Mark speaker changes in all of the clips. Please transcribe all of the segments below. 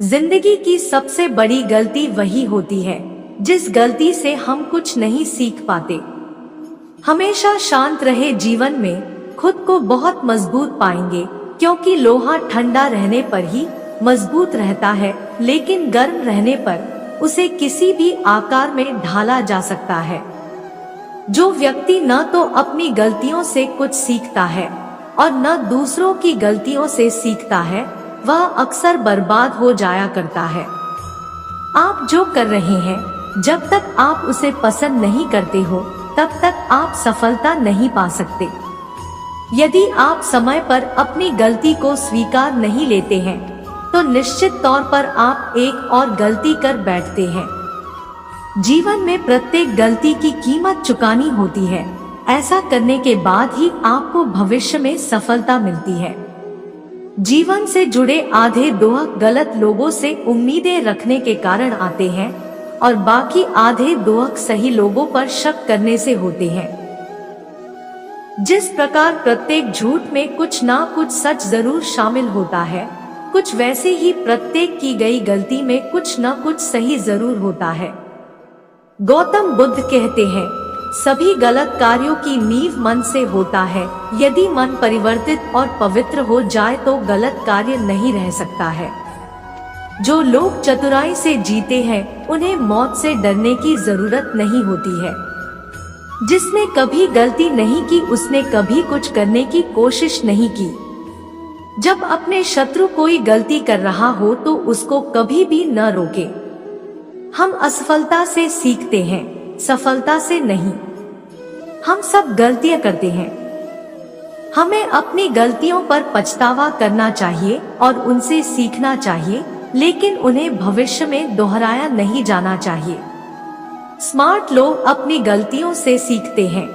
Speaker 1: जिंदगी की सबसे बड़ी गलती वही होती है जिस गलती से हम कुछ नहीं सीख पाते। हमेशा शांत रहे जीवन में खुद को बहुत मजबूत पाएंगे, क्योंकि लोहा ठंडा रहने पर ही मजबूत रहता है, लेकिन गर्म रहने पर उसे किसी भी आकार में ढाला जा सकता है। जो व्यक्ति न तो अपनी गलतियों से कुछ सीखता है और न दूसरों की गलतियों से सीखता है, वह अक्सर बर्बाद हो जाया करता है। आप जो कर रहे हैं, जब तक आप उसे पसंद नहीं करते हो, तब तक आप सफलता नहीं पा सकते। यदि आप समय पर अपनी गलती को स्वीकार नहीं लेते हैं, तो निश्चित तौर पर आप एक और गलती कर बैठते हैं। जीवन में प्रत्येक गलती की कीमत चुकानी होती है। ऐसा करने के बाद ही आपको भविष्य में सफलता मिलती है। जीवन से जुड़े आधे दोहक गलत लोगों से उम्मीदें रखने के कारण आते हैं और बाकी आधे दोहक सही लोगों पर शक करने से होते हैं। जिस प्रकार प्रत्येक झूठ में कुछ ना कुछ सच जरूर शामिल होता है, कुछ वैसे ही प्रत्येक की गई गलती में कुछ न कुछ सही जरूर होता है। गौतम बुद्ध कहते हैं, सभी गलत कार्यों की नींव मन से होता है। यदि मन परिवर्तित और पवित्र हो जाए तो गलत कार्य नहीं रह सकता है। जो लोग चतुराई से जीते हैं, उन्हें मौत से डरने की जरूरत नहीं होती है। जिसने कभी गलती नहीं की, उसने कभी कुछ करने की कोशिश नहीं की। जब अपने शत्रु कोई गलती कर रहा हो तो उसको कभी भी न रोके। हम असफलता से सीखते हैं, सफलता से नहीं। हम सब गलतियां करते हैं। हमें अपनी गलतियों पर पछतावा करना चाहिए और उनसे सीखना चाहिए, लेकिन उन्हें भविष्य में दोहराया नहीं जाना चाहिए। स्मार्ट लोग अपनी गलतियों से सीखते हैं,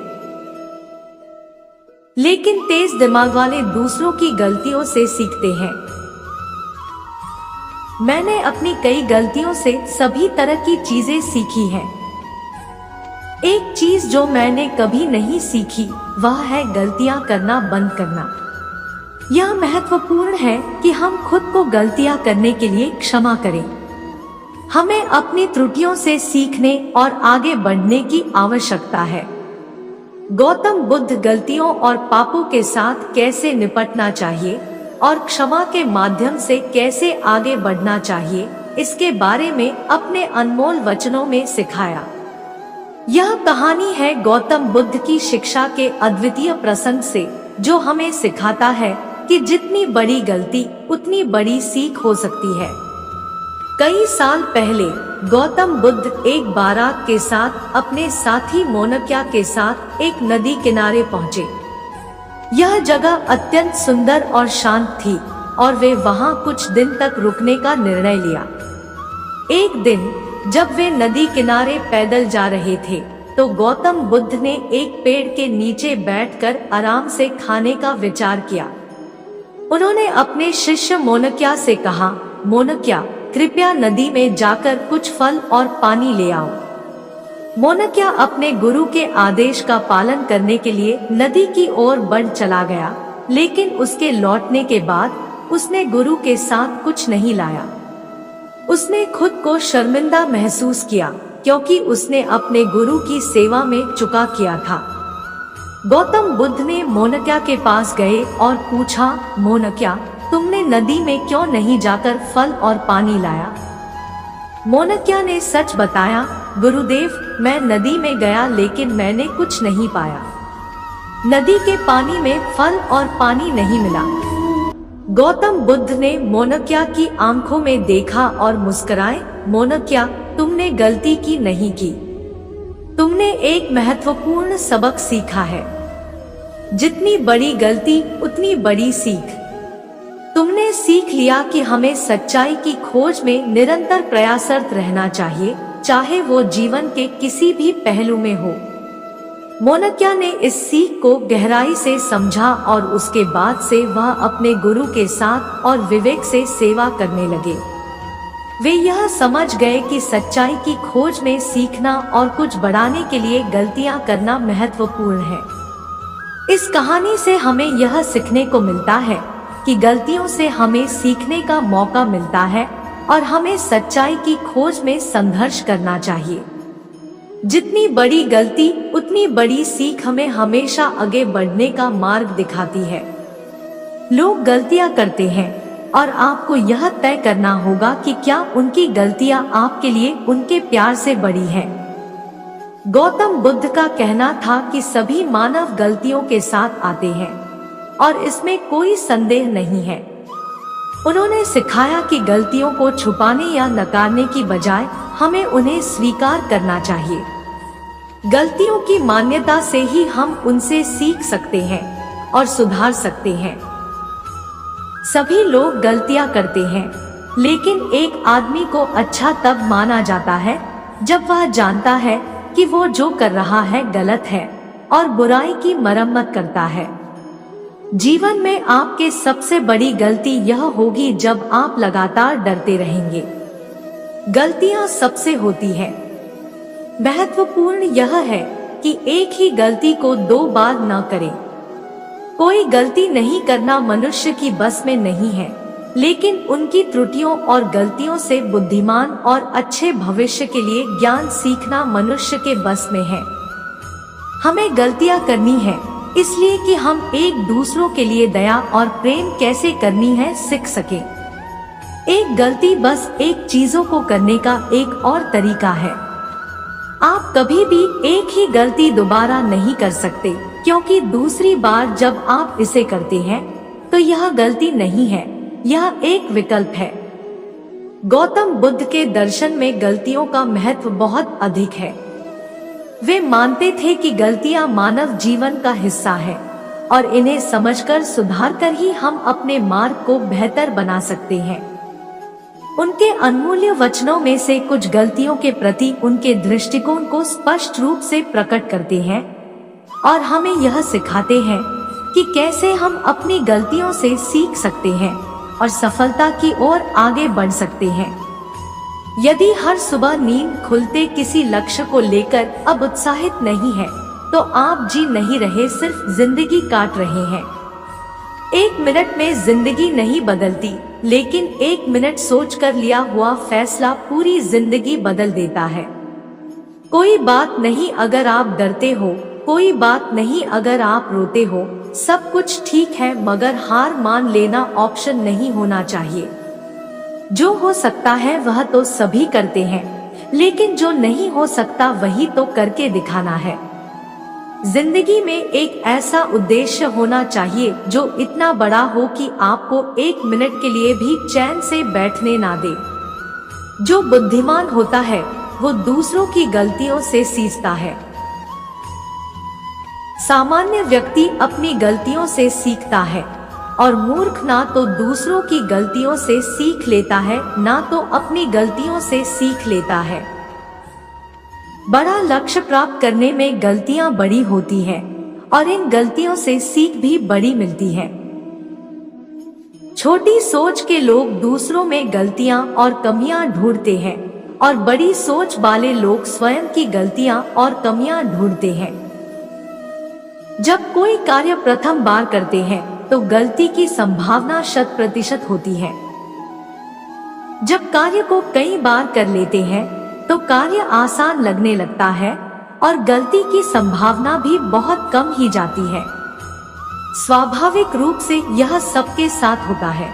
Speaker 1: लेकिन तेज दिमाग वाले दूसरों की गलतियों से सीखते हैं। मैंने अपनी कई गलतियों से सभी तरह की चीजें सीखी हैं। एक चीज जो मैंने कभी नहीं सीखी, वह है गलतियां करना बंद करना। यह महत्वपूर्ण है कि हम खुद को गलतियां करने के लिए क्षमा करें। हमें अपनी त्रुटियों से सीखने और आगे बढ़ने की आवश्यकता है। गौतम बुद्ध गलतियों और पापों के साथ कैसे निपटना चाहिए और क्षमा के माध्यम से कैसे आगे बढ़ना चाहिए, इसके बारे में अपने अनमोल वचनों में सिखाया। यह कहानी है गौतम बुद्ध की शिक्षा के अद्वितीय प्रसंग से, जो हमें सिखाता है कि जितनी बड़ी गलती उतनी बड़ी सीख हो सकती है। कई साल पहले गौतम बुद्ध एक बारात के साथ अपने साथी मोनक्या के साथ एक नदी किनारे पहुँचे। यह जगह अत्यंत सुंदर और शांत थी और वे वहां कुछ दिन तक रुकने का निर्णय लिया। एक दिन जब वे नदी किनारे पैदल जा रहे थे, तो गौतम बुद्ध ने एक पेड़ के नीचे बैठकर आराम से खाने का विचार किया। उन्होंने अपने शिष्य मोनक्या से कहा, मोनक्या, कृपया नदी में जाकर कुछ फल और पानी ले आओ। मोनक्या अपने गुरु के आदेश का पालन करने के लिए नदी की ओर बढ़ चला गया, लेकिन उसके लौटने के बाद उसने गुरु के साथ कुछ नहीं लाया। उसने खुद को शर्मिंदा महसूस किया, क्योंकि उसने अपने गुरु की सेवा में चूका किया था। गौतम बुद्ध ने मोनक्या के पास गए और पूछा, मोनक्या, तुमने नदी में क्यों नहीं जाकर फल और पानी लाया? मोनक्या ने सच बताया, गुरुदेव, मैं नदी में गया लेकिन मैंने कुछ नहीं पाया। नदी के पानी में फल और पानी नहीं मिला। गौतम बुद्ध ने मोनक्या की आंखों में देखा और मुस्कुराए, मोनक्या, तुमने गलती की नहीं की। तुमने एक महत्वपूर्ण सबक सीखा है। जितनी बड़ी गलती उतनी बड़ी सीख। तुमने सीख लिया कि हमें सच्चाई की खोज में निरंतर प्रयासरत रहना चाहिए, चाहे वो जीवन के किसी भी पहलू में हो। मोनक्या ने इस सीख को गहराई से समझा और उसके बाद से वह अपने गुरु के साथ और विवेक से सेवा करने लगे। वे यह समझ गए कि सच्चाई की खोज में सीखना और कुछ बढ़ाने के लिए गलतियां करना महत्वपूर्ण है। इस कहानी से हमें यह सीखने को मिलता है कि गलतियों से हमें सीखने का मौका मिलता है और हमें सच्चाई की खोज में संघर्ष करना चाहिए। जितनी बड़ी गलती उतनी बड़ी सीख हमें हमेशा आगे बढ़ने का मार्ग दिखाती है। लोग गलतियां करते हैं और आपको यह तय करना होगा कि क्या उनकी गलतियां आपके लिए उनके प्यार से बड़ी हैं। गौतम बुद्ध का कहना था कि सभी मानव गलतियों के साथ आते हैं और इसमें कोई संदेह नहीं है। उन्होंने सिखाया कि गलतियों को छुपाने या नकारने की बजाय हमें उन्हें स्वीकार करना चाहिए। गलतियों की मान्यता से ही हम उनसे सीख सकते हैं और सुधार सकते हैं। सभी लोग गलतियां करते हैं, लेकिन एक आदमी को अच्छा तब माना जाता है जब वह जानता है कि वो जो कर रहा है गलत है और बुराई की मरम्मत करता है। जीवन में आपके सबसे बड़ी गलती यह होगी जब आप लगातार डरते रहेंगे। गलतियां सबसे होती है। महत्वपूर्ण यह है कि एक ही गलती को 2 बार न करें। कोई गलती नहीं करना मनुष्य की बस में नहीं है, लेकिन उनकी त्रुटियों और गलतियों से बुद्धिमान और अच्छे भविष्य के लिए ज्ञान सीखना मनुष्य के बस में है। हमें गलतियां करनी है इसलिए कि हम एक दूसरों के लिए दया और प्रेम कैसे करनी है सीख सके। एक गलती बस एक चीजों को करने का एक और तरीका है। आप कभी भी एक ही गलती दोबारा नहीं कर सकते, क्योंकि दूसरी बार जब आप इसे करते हैं तो यह गलती नहीं है, यह एक विकल्प है। गौतम बुद्ध के दर्शन में गलतियों का महत्व बहुत अधिक है। वे मानते थे कि गलतियां मानव जीवन का हिस्सा है और इन्हें समझकर सुधार कर ही हम अपने मार्ग को बेहतर बना सकते हैं। उनके अनमूल्य वचनों में से कुछ गलतियों के प्रति उनके दृष्टिकोण को स्पष्ट रूप से प्रकट करते हैं और हमें यह सिखाते हैं कि कैसे हम अपनी गलतियों से सीख सकते हैं और सफलता की ओर आगे बढ़ सकते हैं। यदि हर सुबह नींद खुलते किसी लक्ष्य को लेकर अब उत्साहित नहीं है, तो आप जी नहीं रहे, सिर्फ जिंदगी काट रहे हैं। 1 मिनट में जिंदगी नहीं बदलती, लेकिन 1 मिनट सोचकर लिया हुआ फैसला पूरी जिंदगी बदल देता है। कोई बात नहीं अगर आप डरते हो, कोई बात नहीं अगर आप रोते हो, सब कुछ ठीक है, मगर हार मान लेना ऑप्शन नहीं होना चाहिए। जो हो सकता है वह तो सभी करते हैं, लेकिन जो नहीं हो सकता वही तो करके दिखाना है। जिंदगी में एक ऐसा उद्देश्य होना चाहिए जो इतना बड़ा हो कि आपको 1 मिनट के लिए भी चैन से बैठने ना दे। जो बुद्धिमान होता है वो दूसरों की गलतियों से सीखता है। सामान्य व्यक्ति अपनी गलतियों से सीखता है और मूर्ख ना तो दूसरों की गलतियों से सीख लेता है, ना तो अपनी गलतियों से सीख लेता है। बड़ा लक्ष्य प्राप्त करने में गलतियां बड़ी होती हैं और इन गलतियों से सीख भी बड़ी मिलती है। छोटी सोच के लोग दूसरों में गलतियां और कमियां ढूंढते हैं और बड़ी सोच वाले लोग स्वयं की गलतियां और कमियां ढूंढते हैं। जब कोई कार्य प्रथम बार करते हैं तो गलती की संभावना 100% होती है। जब कार्य को कई बार कर लेते हैं तो कार्य आसान लगने लगता है और गलती की संभावना भी बहुत कम ही जाती है। स्वाभाविक रूप से यह सबके साथ होता है।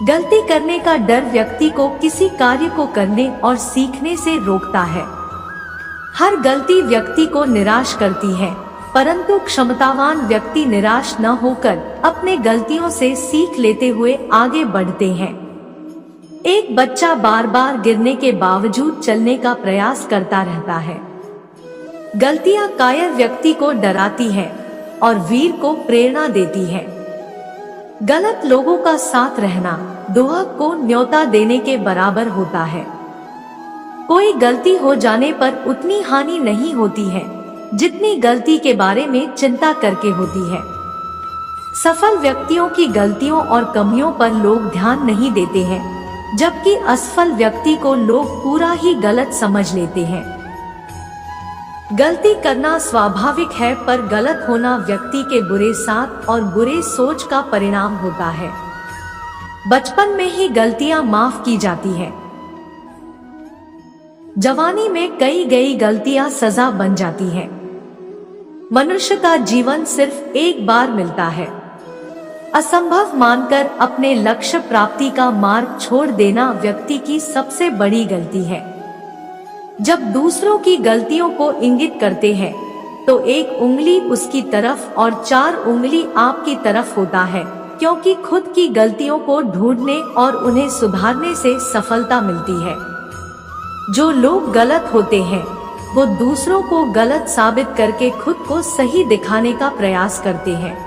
Speaker 1: गलती करने का डर व्यक्ति को किसी कार्य को करने और सीखने से रोकता है। हर गलती व्यक्ति को निराश करती है, परंतु क्षमतावान व्यक्ति निराश न होकर अपने गलतियों से सीख लेते हुए आगे बढ़ते हैं। एक बच्चा बार बार गिरने के बावजूद चलने का प्रयास करता रहता है। गलतियां कायर व्यक्ति को डराती हैं और वीर को प्रेरणा देती है। गलत लोगों का साथ रहना दोहा को न्योता देने के बराबर होता है। कोई गलती हो जाने पर उतनी हानि नहीं होती है जितनी गलती के बारे में चिंता करके होती है। सफल व्यक्तियों की गलतियों और कमियों पर लोग ध्यान नहीं देते हैं, जबकि असफल व्यक्ति को लोग पूरा ही गलत समझ लेते हैं। गलती करना स्वाभाविक है, पर गलत होना व्यक्ति के बुरे साथ और बुरे सोच का परिणाम होता है। बचपन में ही गलतियां माफ की जाती है। जवानी में कई गलतियां सजा बन जाती हैं। मनुष्य का जीवन सिर्फ एक बार मिलता है। असंभव मानकर अपने लक्ष्य प्राप्ति का मार्ग छोड़ देना व्यक्ति की सबसे बड़ी गलती है। जब दूसरों की गलतियों को इंगित करते हैं तो एक उंगली उसकी तरफ और 4 उंगली आपकी तरफ होता है, क्योंकि खुद की गलतियों को ढूंढने और उन्हें सुधारने से सफलता मिलती है। जो लोग गलत होते हैं वो दूसरों को गलत साबित करके खुद को सही दिखाने का प्रयास करते हैं।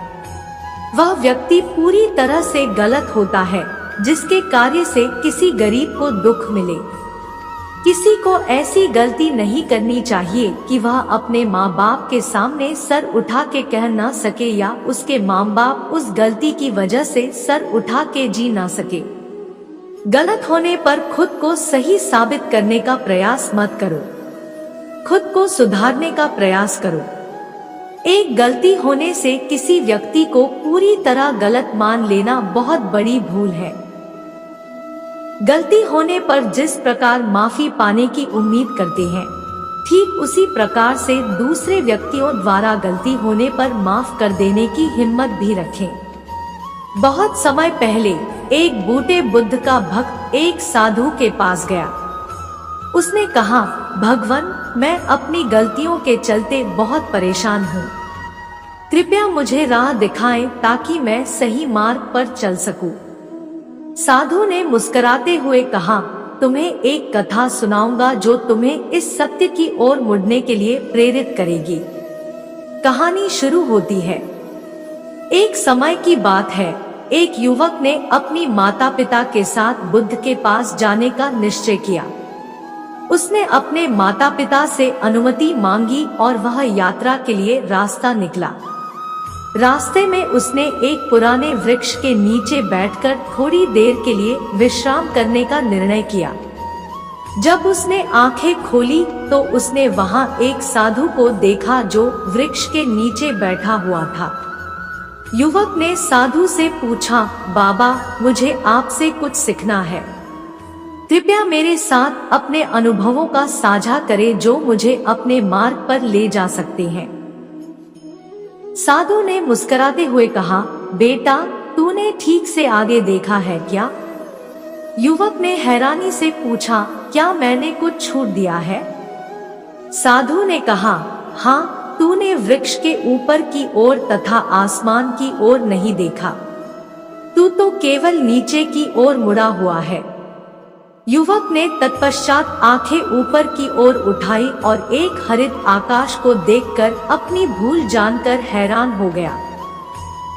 Speaker 1: वह व्यक्ति पूरी तरह से गलत होता है जिसके कार्य से किसी गरीब को दुख मिले। किसी को ऐसी गलती नहीं करनी चाहिए कि वह अपने माँ बाप के सामने सर उठा के कह ना सके या उसके माँ बाप उस गलती की वजह से सर उठा के जी ना सके। गलत होने पर खुद को सही साबित करने का प्रयास मत करो, खुद को सुधारने का प्रयास करो। एक गलती होने से किसी व्यक्ति को पूरी तरह गलत मान लेना बहुत बड़ी भूल है। गलती होने पर जिस प्रकार माफी पाने की उम्मीद करते हैं, ठीक उसी प्रकार से दूसरे व्यक्तियों द्वारा गलती होने पर माफ कर देने की हिम्मत भी रखें। बहुत समय पहले एक बूढ़े बुद्ध का भक्त एक साधु के पास गया। उसने कहा, भगवान, मैं अपनी गलतियों के चलते बहुत परेशान हूँ। कृपया मुझे राह दिखाएं ताकि मैं सही मार्ग पर चल सकूं। साधु ने मुस्कुराते हुए कहा, तुम्हें एक कथा सुनाऊंगा जो तुम्हें इस सत्य की ओर मुड़ने के लिए प्रेरित करेगी। कहानी शुरू होती है। एक समय की बात है, एक युवक ने अपनी माता पिता के साथ बुद्ध के पास जाने का निश्चय किया। उसने अपने माता पिता से अनुमति मांगी और वह यात्रा के लिए रास्ता निकला। रास्ते में उसने एक पुराने वृक्ष के नीचे बैठकर थोड़ी देर के लिए विश्राम करने का निर्णय किया। जब उसने आंखें खोली तो उसने वहां एक साधु को देखा जो वृक्ष के नीचे बैठा हुआ था। युवक ने साधु से पूछा, बाबा, मुझे आपसे कुछ सीखना है। कृपया मेरे साथ अपने अनुभवों का साझा करें जो मुझे अपने मार्ग पर ले जा सकते हैं। साधु ने मुस्कुराते हुए कहा, बेटा, तूने ठीक से आगे देखा है क्या? युवक ने हैरानी से पूछा, क्या मैंने कुछ छूट दिया है? साधु ने कहा, हाँ, तूने वृक्ष के ऊपर की ओर तथा आसमान की ओर नहीं देखा, तू तो केवल नीचे की ओर मुड़ा हुआ है। युवक ने तत्पश्चात आंखें ऊपर की ओर उठाई और एक हरित आकाश को देखकर अपनी भूल जानकर हैरान हो गया।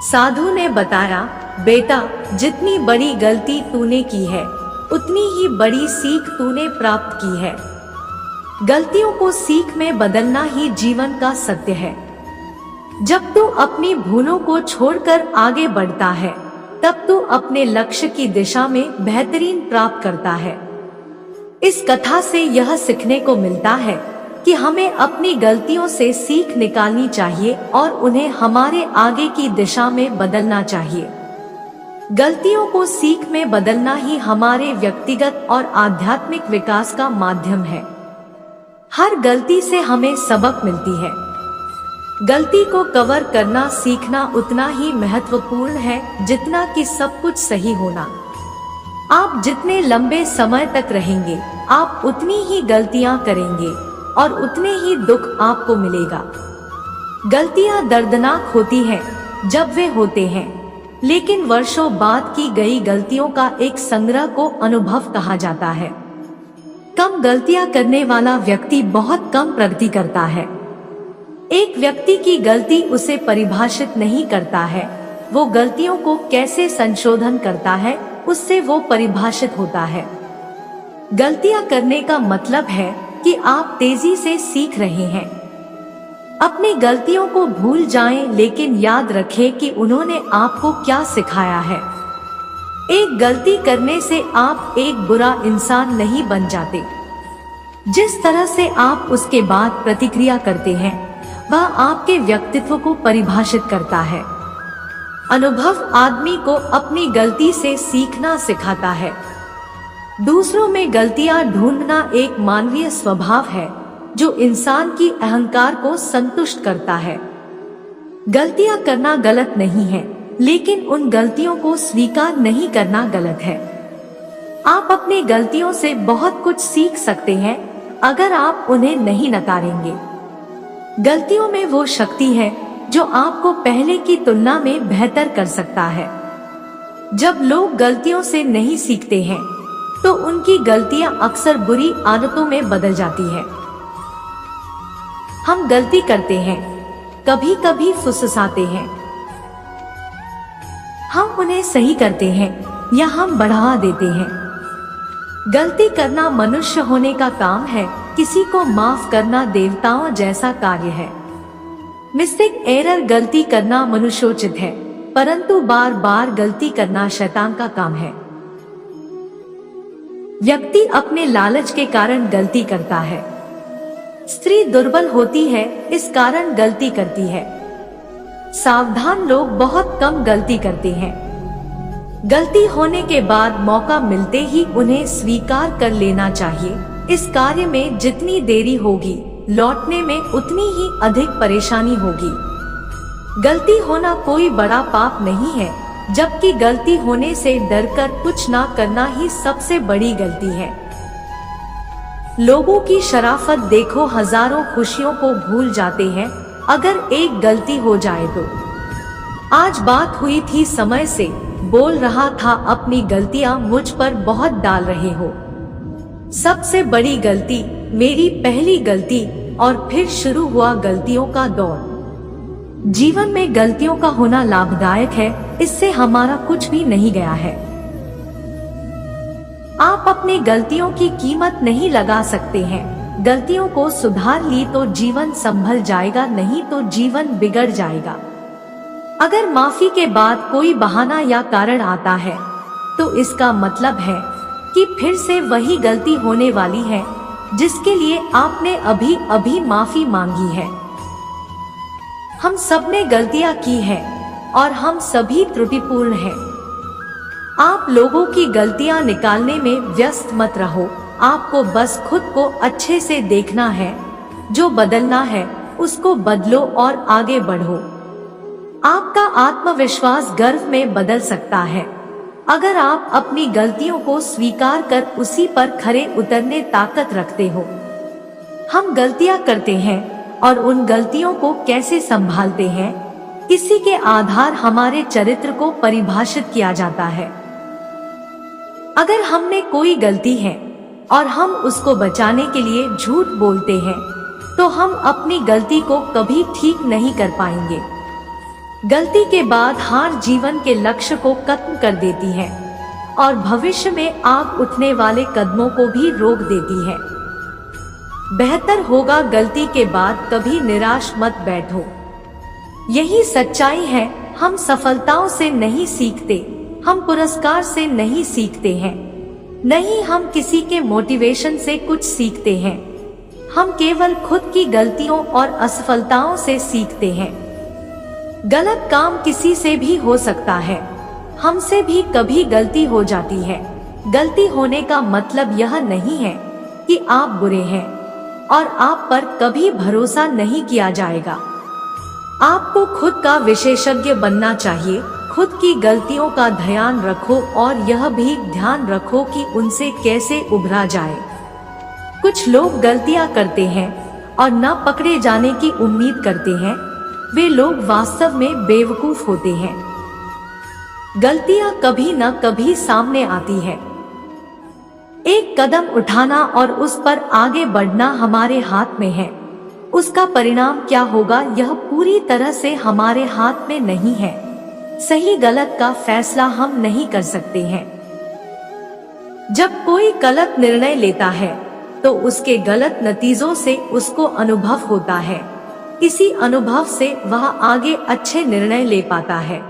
Speaker 1: साधु ने बताया, बेटा, जितनी बड़ी गलती तूने की है उतनी ही बड़ी सीख तूने प्राप्त की है। गलतियों को सीख में बदलना ही जीवन का सत्य है। जब तू अपनी भूलों को छोड़कर आगे बढ़ता है तब तू अपने लक्ष्य की दिशा में बेहतरीन प्राप्त करता है। इस कथा से यह सीखने को मिलता है कि हमें अपनी गलतियों से सीख निकालनी चाहिए और उन्हें हमारे आगे की दिशा में बदलना चाहिए। गलतियों को सीख में बदलना ही हमारे व्यक्तिगत और आध्यात्मिक विकास का माध्यम है। हर गलती से हमें सबक मिलती है। गलती को कवर करना सीखना उतना ही महत्वपूर्ण है जितना कि सब कुछ सही होना। आप जितने लंबे समय तक रहेंगे, आप उतनी ही गलतियां करेंगे और उतने ही दुख आपको मिलेगा। गलतियां दर्दनाक होती हैं जब वे होते हैं, लेकिन वर्षों बाद की गई गलतियों का एक संग्रह को अनुभव कहा जाता है। कम गलतियां करने वाला व्यक्ति बहुत कम प्रगति करता है। एक व्यक्ति की गलती उसे परिभाषित नहीं करता है, वो गलतियों को कैसे संशोधन करता है उससे वो परिभाषित होता है। गलतियां करने का मतलब है कि आप तेजी से सीख रहे हैं। अपनी गलतियों को भूल जाएं, लेकिन याद रखें कि उन्होंने आपको क्या सिखाया है। एक गलती करने से आप एक बुरा इंसान नहीं बन जाते। जिस तरह से आप उसके बाद प्रतिक्रिया करते हैं वह आपके व्यक्तित्व को परिभाषित करता है। अनुभव आदमी को अपनी गलती से सीखना सिखाता है। दूसरों में गलतियां ढूंढना एक मानवीय स्वभाव है जो इंसान की अहंकार को संतुष्ट करता है। गलतियां करना गलत नहीं है, लेकिन उन गलतियों को स्वीकार नहीं करना गलत है। आप अपनी गलतियों से बहुत कुछ सीख सकते हैं अगर आप उन्हें नहीं नकारेंगे। गलतियों में वो शक्ति है जो आपको पहले की तुलना में बेहतर कर सकता है। जब लोग गलतियों से नहीं सीखते हैं तो उनकी गलतियां अक्सर बुरी आदतों में बदल जाती है। हम गलती करते हैं, कभी कभी फुसफुसाते हैं, हम उन्हें सही करते हैं या हम बढ़ा देते हैं। गलती करना मनुष्य होने का काम है, किसी को माफ करना देवताओं जैसा कार्य है। मिस्टेक एरर गलती करना मनुष्योचित है, परंतु बार बार गलती करना शैतान का काम है। व्यक्ति अपने लालच के कारण गलती करता है। स्त्री दुर्बल होती है, इस कारण गलती करती है। सावधान लोग बहुत कम गलती करते हैं। गलती होने के बाद मौका मिलते ही उन्हें स्वीकार कर लेना चाहिए। इस कार्य में जितनी देरी होगी, लौटने में उतनी ही अधिक परेशानी होगी। गलती होना कोई बड़ा पाप नहीं है, जबकि गलती होने से डरकर कुछ ना करना ही सबसे बड़ी गलती है। लोगों की शराफत देखो, हजारों खुशियों को भूल जाते हैं अगर एक गलती हो जाए तो। आज बात हुई थी समय से, बोल रहा था अपनी गलतियां मुझ पर बहुत डाल रहे हो। सबसे बड़ी गलती, मेरी पहली गलती, और फिर शुरू हुआ गलतियों का दौर। जीवन में गलतियों का होना लाभदायक है, इससे हमारा कुछ भी नहीं गया है। आप अपनी गलतियों की कीमत नहीं लगा सकते हैं। गलतियों को सुधार ली तो जीवन संभल जाएगा, नहीं तो जीवन बिगड़ जाएगा। अगर माफी के बाद कोई बहाना या कारण आता है तो इसका मतलब है कि फिर से वही गलती होने वाली है जिसके लिए आपने अभी अभी माफी मांगी है। हम सब ने गलतियां की है और हम सभी त्रुटिपूर्ण हैं। आप लोगों की गलतियां निकालने में व्यस्त मत रहो, आपको बस खुद को अच्छे से देखना है। जो बदलना है उसको बदलो और आगे बढ़ो। आपका आत्मविश्वास गर्व में बदल सकता है अगर आप अपनी गलतियों को स्वीकार कर उसी पर खरे उतरने ताकत रखते हो। हम गलतियां करते हैं और उन गलतियों को कैसे संभालते हैं, इसी के आधार हमारे चरित्र को परिभाषित किया जाता है। अगर हमने कोई गलती है और हम उसको बचाने के लिए झूठ बोलते हैं तो हम अपनी गलती को कभी ठीक नहीं कर पाएंगे। गलती के बाद हार जीवन के लक्ष्य को खत्म कर देती है और भविष्य में आग उठने वाले कदमों को भी रोक देती है। बेहतर होगा गलती के बाद कभी निराश मत बैठो। यही सच्चाई है। हम सफलताओं से नहीं सीखते, हम पुरस्कार से नहीं सीखते हैं, नहीं हम किसी के मोटिवेशन से कुछ सीखते हैं। हम केवल खुद की गलतियों और असफलताओं से सीखते हैं। गलत काम किसी से भी हो सकता है, हमसे भी कभी गलती हो जाती है। गलती होने का मतलब यह नहीं है कि आप बुरे हैं और आप पर कभी भरोसा नहीं किया जाएगा। आपको खुद का विशेषज्ञ बनना चाहिए। खुद की गलतियों का ध्यान रखो और यह भी ध्यान रखो कि उनसे कैसे उभरा जाए। कुछ लोग गलतियां करते हैं और न पकड़े जाने की उम्मीद करते हैं, वे लोग वास्तव में बेवकूफ होते हैं। गलतियां कभी न कभी सामने आती है। एक कदम उठाना और उस पर आगे बढ़ना हमारे हाथ में है। उसका परिणाम क्या होगा यह पूरी तरह से हमारे हाथ में नहीं है। सही गलत का फैसला हम नहीं कर सकते हैं। जब कोई गलत निर्णय लेता है तो उसके गलत नतीजों से उसको अनुभव होता है। इसी अनुभव से वह आगे अच्छे निर्णय ले पाता है।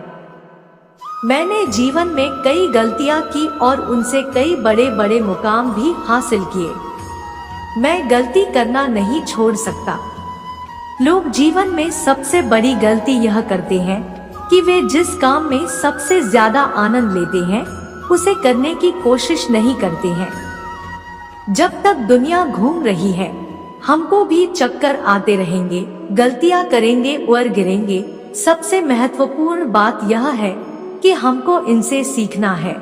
Speaker 1: मैंने जीवन में कई गलतियां की और उनसे कई बड़े बड़े मुकाम भी हासिल किए। मैं गलती करना नहीं छोड़ सकता। लोग जीवन में सबसे बड़ी गलती यह करते हैं कि वे जिस काम में सबसे ज्यादा आनंद लेते हैं उसे करने की कोशिश नहीं करते हैं। जब तक दुनिया घूम रही है हमको भी चक्कर आते रहेंगे, गलतियां करेंगे और गिरेंगे। सबसे महत्वपूर्ण बात यह है कि हमको इनसे सीखना है।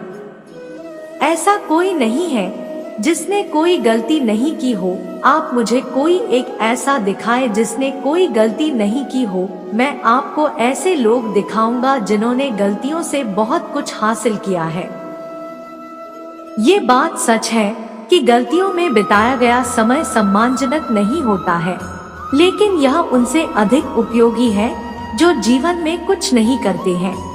Speaker 1: ऐसा कोई नहीं है जिसने कोई गलती नहीं की हो। आप मुझे कोई एक ऐसा दिखाए जिसने कोई गलती नहीं की हो। मैं आपको ऐसे लोग दिखाऊंगा जिन्होंने गलतियों से बहुत कुछ हासिल किया है। ये बात सच है कि गलतियों में बिताया गया समय सम्मानजनक नहीं होता है, लेकिन यह उनसे अधिक उपयोगी है जो जीवन में कुछ नहीं करते हैं।